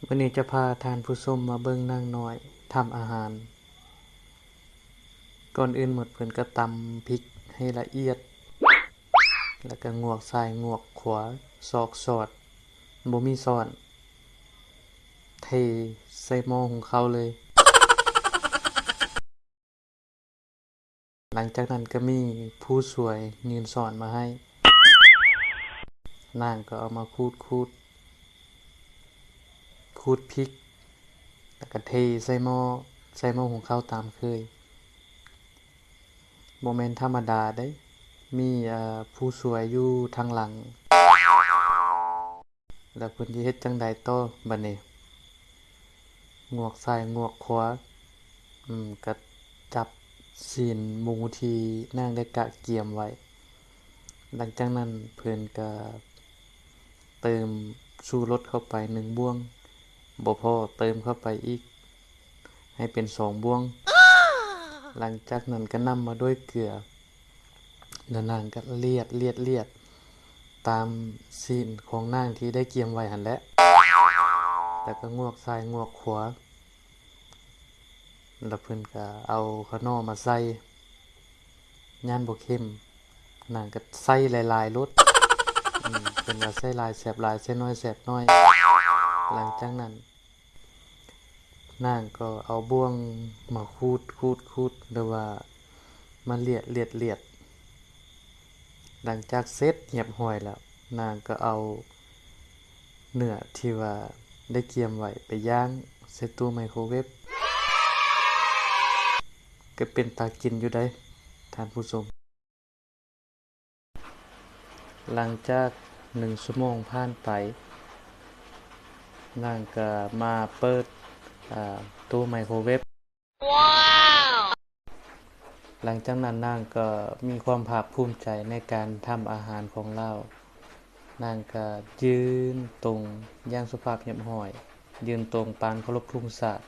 วันนี้จะพาท่านผู้ชมมาเบิ่งนางน้อยทำอาหารก่อนอื่นหมดเพิ่นก็ตำพริกให้ละเอียดแล้วก็งวกซ้ายงวกขวาซอกซอดบ่มีซ้อนเทใส่หม้อหุงข้าวเลยหลังจากนั้นก็มีผู้สวยยืนสอนมาให้นางก็เอามาขูดพริกแล้วก็เทใส่หม้อหุงข้าวตามเคยบ่แม่นธรรมดาเด้มีผู้สวยอยู่ทางหลังแล้วเพิ่นสิเฮ็ดจั่งใดต่อบัดนี้งวกซ้ายงวกขวาก็จับศีลหมูที่นางได้กะเกียมไว้หลังจากนั้นเพิ่นก็เติมชูรสเข้าไป1บ้วงบ่พอเติมเข้าไปอีกให้เป็น2บ้วงหลังจากนั้นก็นำมาด้วยเกลือแล้วนางก็เลียดตามศีลของนางที่ได้เกียมไว้หั่นแหละแล้วก็งวกซ้ายงวกขวาแล้วเพิ่นก็เอาข้าวหน้อมาใส่ย่านบ่เข้มนางก็ใส่หลายๆรสเพิ่นว่าใส่หลายแซ่บหลายใส่น้อยแซ่บน้อยหลังจากนั้นนางก็เอาบ่วงมาขูดหรือว่ามาเลียดหลังจากเสร็จเรียบร้อยแล้วนางก็เอาเนื้อที่ว่าได้เกียมไว้ไปย่างใส่ตู้ไมโครเวฟก็เป็นตากินอยู่ได้ท่านผู้ชมหลังจาก1ชั่วโมงผ่านไปนางก็มาเปิดตู้ไมโครเวฟหลังจากนั้นนางก็มีความภาคภูมิใจในการทำอาหารของเรานางก็ยืนตรงอย่างสุภาพเรียบร้อยยืนตรงปานเคารพธงชาติ